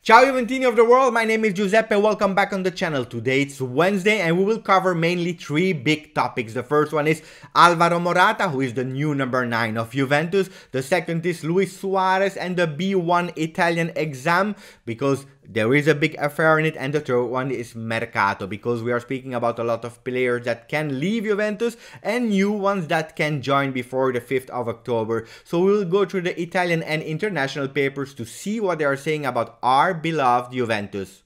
Ciao Juventini of the world, my name is Giuseppe, welcome back on the channel. Today it's Wednesday and we will cover mainly three big topics. The first one is Alvaro Morata, who is the new number 9 of Juventus. The second is Luis Suarez and the B1 Italian exam, because there is a big affair in it. And the third one is Mercato, because we are speaking about a lot of players that can leave Juventus and new ones that can join before the 5th of October. So we will go through the Italian and international papers to see what they are saying about our beloved Juventus.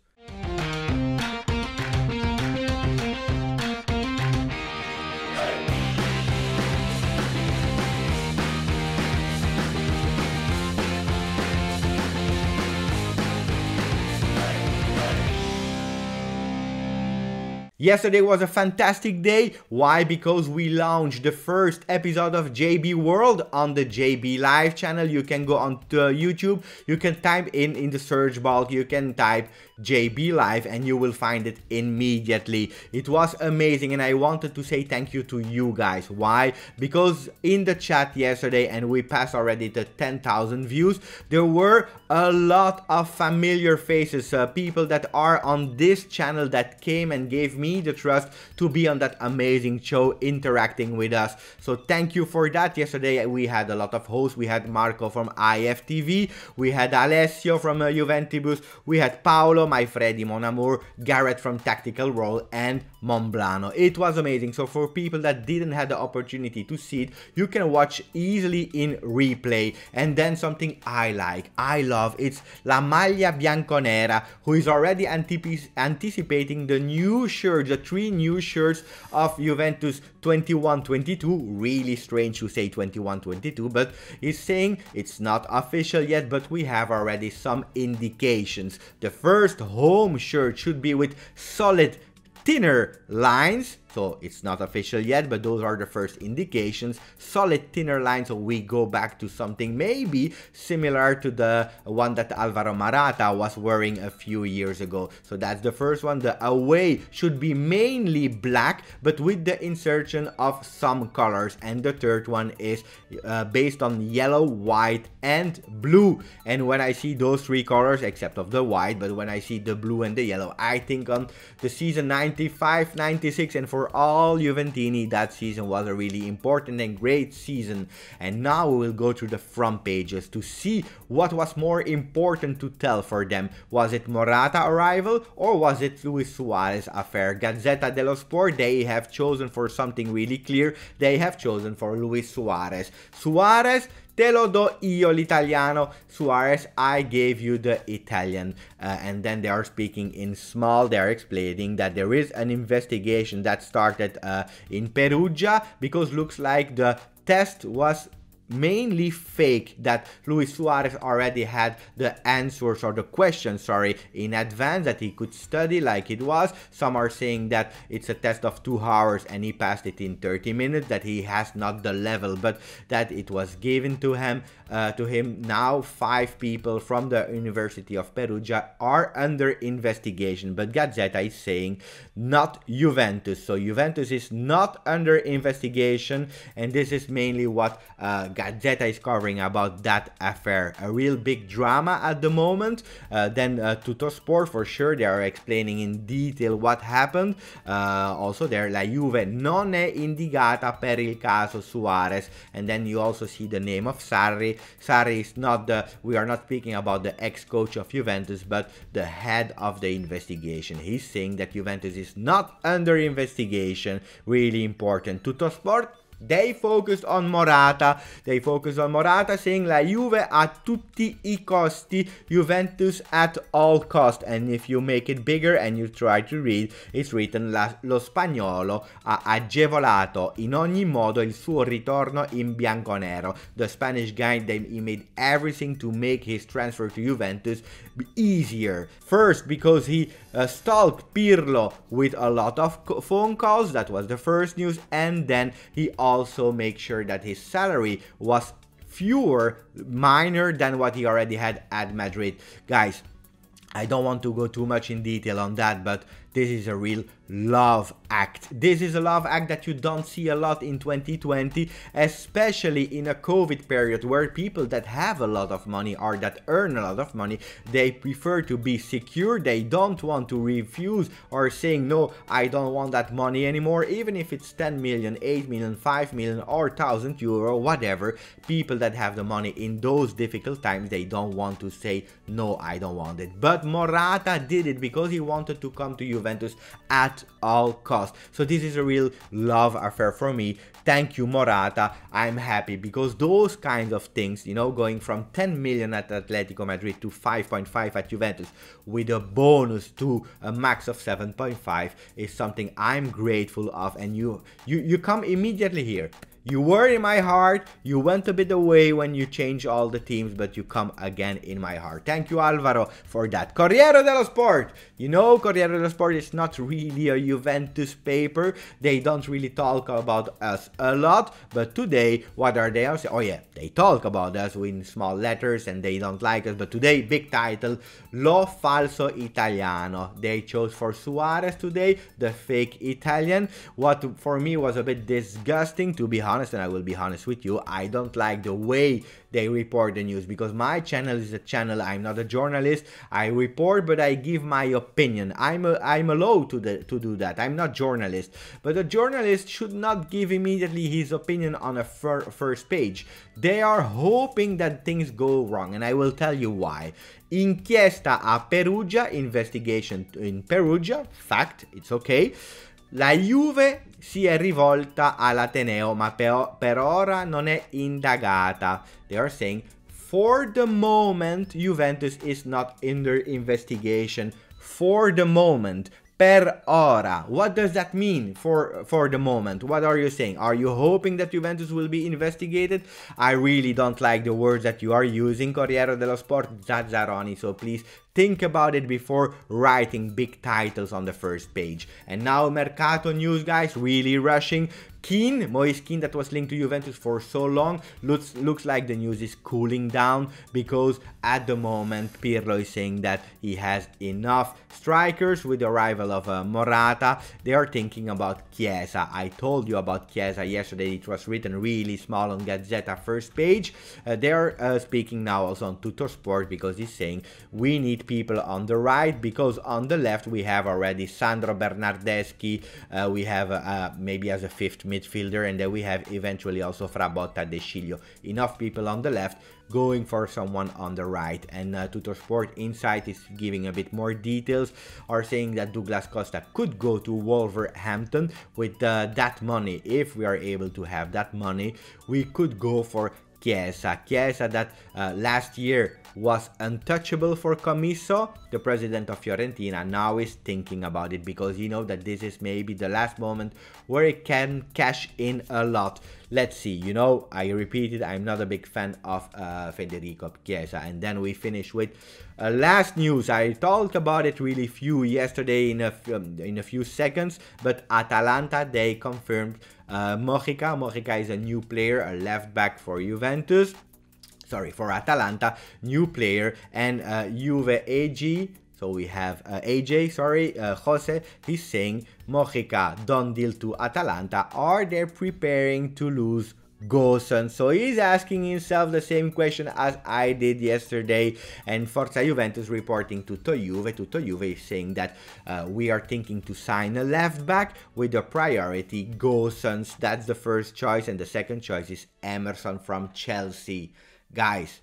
Yesterday was a fantastic day. Why? Because we launched the first episode of JB World on the JB Live channel. You can go on to YouTube, you can type in the search bar, you can type JB Live and you will find it immediately. It was amazing and I wanted to say thank you to you guys. Why? Because in the chat yesterday, and we passed already the 10,000 views, there were a lot of familiar faces, people that are on this channel that came and gave me the trust to be on that amazing show interacting with us. So thank you for that. Yesterday we had a lot of hosts. We had Marco from IFTV, we had Alessio from Juventus, we had Paolo, my Freddy Mon Amour, Garrett from Tactical Role, and Monblano. It was amazing. So for people that didn't have the opportunity to see it, you can watch easily in replay. And then something I love, it's La Maglia Bianconera, who is already anticipating the new shirts, the 3 new shirts of Juventus 21-22. Really strange to say 21-22, but he's saying it's not official yet, but we have already some indications. The first home shirt should be with solid thinner lines. So it's not official yet, but those are the first indications. Solid thinner lines, so we go back to something maybe similar to the one that Alvaro Morata was wearing a few years ago. So that's the first one. The away should be mainly black, but with the insertion of some colors. And the third one is based on yellow, white, and blue. And when I see those 3 colors, except of the white, but when I see the blue and the yellow, I think on the season 95-96, and for all Juventini, that season was a really important and great season. And now we will go through the front pages to see what was more important to tell for them. Was it Morata arrival or was it Luis Suarez affair? Gazzetta dello Sport, they have chosen for something really clear. They have chosen for Luis Suarez. Suarez, te lo do io l'italiano. Suarez, I gave you the Italian. And then they are speaking in small. They are explaining that there is an investigation that started in Perugia, because looks like the test was mainly fake, that Luis Suarez already had the answers, or the questions, sorry, in advance, that he could study like it was. Some are saying that it's a test of 2 hours and he passed it in 30 minutes, that he has not the level, but that it was given to him. Now 5 people from the University of Perugia are under investigation, but Gazzetta is saying not Juventus. So Juventus is not under investigation, and this is mainly what Gazzetta is covering about that affair. A real big drama at the moment. Then Tuttosport, for sure, they are explaining in detail what happened. Also there, La Juve non è indagata per il caso Suarez. And then you also see the name of Sarri. Sarri is not we are not speaking about the ex-coach of Juventus, but the head of the investigation. He's saying that Juventus is not under investigation. Really important. Tuttosport, they focused on Morata. They focused on Morata, saying La Juve a tutti I costi, Juventus at all cost. And if you make it bigger and you try to read, it's written lo spagnolo ha agevolato in ogni modo il suo ritorno in bianconero. The Spanish guy, he made everything to make his transfer to Juventus easier. First, because he stalked Pirlo with a lot of phone calls. That was the first news. And then he also made sure that his salary was minor than what he already had at Madrid. Guys, I don't want to go too much in detail on that, but this is a real love act. This is a love act that you don't see a lot in 2020, especially in a COVID period where people that have a lot of money or that earn a lot of money, they prefer to be secure. They don't want to refuse or saying, no, I don't want that money anymore, even if it's 10 million, 8 million, 5 million or 1,000 euro, whatever. People that have the money in those difficult times, they don't want to say, no, I don't want it. But Morata did it because he wanted to come to Juventus at all costs. So this is a real love affair for me. Thank you, Morata. I'm happy because those kinds of things, you know, going from 10 million at Atletico Madrid to 5.5 at Juventus with a bonus to a max of 7.5 is something I'm grateful of. And you come immediately here. You were in my heart, you went a bit away when you changed all the teams, but you come again in my heart. Thank you, Alvaro, for that. Corriere dello Sport. You know, Corriere dello Sport is not really a Juventus paper. They don't really talk about us a lot, but today, what are they saying? Oh yeah, they talk about us in small letters and they don't like us, but today, big title, Lo Falso Italiano. They chose for Suarez today, the fake Italian. What for me was a bit disgusting, to be honest, and I will be honest with you. I don't like the way they report the news because my channel is a channel. I'm not a journalist. I report, but I give my opinion. I'm allowed to do that. I'm not journalist, but a journalist should not give immediately his opinion on a first page. They are hoping that things go wrong, and I will tell you why. Inchiesta a Perugia, investigation in Perugia, fact, it's okay. La Juve si è rivolta all'Ateneo, ma per ora non è indagata. They are saying, for the moment, Juventus is not under investigation. For the moment. Per ora. What does that mean for the moment? What are you saying? Are you hoping that Juventus will be investigated? I really don't like the words that you are using, Corriere dello Sport, Zazzaroni, so please think about it before writing big titles on the first page. And now Mercato news, guys, really rushing. Kean, Moise Kean, that was linked to Juventus for so long, looks like the news is cooling down because at the moment Pirlo is saying that he has enough strikers with the arrival of Morata. They are thinking about Chiesa. I told you about Chiesa yesterday. It was written really small on Gazzetta first page. They are speaking now also on Tuttosport because he's saying we need people on the right because on the left we have already Sandro Bernardeschi. We have maybe as a fifth midfielder, and then we have eventually also Frabotta, De Sciglio. Enough people on the left, going for someone on the right. And Tuttosport Insight is giving a bit more details, are saying that Douglas Costa could go to Wolverhampton with that money. If we are able to have that money, we could go for Chiesa. Chiesa that last year was untouchable for Commisso, the president of Fiorentina, now is thinking about it because you know that this is maybe the last moment where he can cash in a lot. Let's see, you know, I repeat it, I'm not a big fan of Federico Chiesa. And then we finish with last news. I talked about it really few yesterday in a few seconds, but Atalanta, they confirmed Mojica. Mojica is a new player, a left back for Juventus. Sorry, for Atalanta, new player. And Juve AG, so we have Jose, he's saying Mojica done deal to Atalanta. Are they preparing to lose Gosens? So he's asking himself the same question as I did yesterday. And Forza Juventus reporting to Juve. Juve is saying that we are thinking to sign a left back with the priority Gosens. That's the first choice, and the second choice is Emerson from Chelsea. Guys,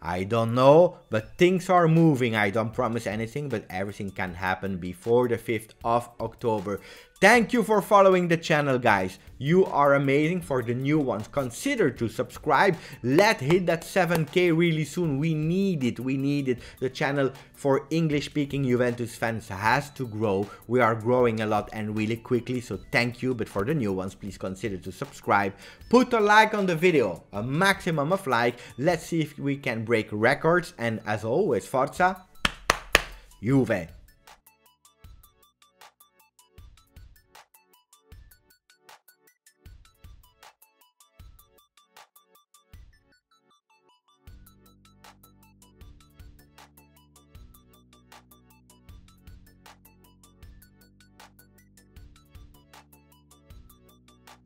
I don't know, but things are moving. I don't promise anything, but everything can happen before the 5th of October. Thank you for following the channel, guys. You are amazing. For the new ones, consider to subscribe. Let's hit that 7K really soon. We need it. We need it. The channel for English-speaking Juventus fans has to grow. We are growing a lot and really quickly, so thank you. But for the new ones, please consider to subscribe. Put a like on the video, a maximum of like. Let's see if we can break records. And as always, Forza Juve.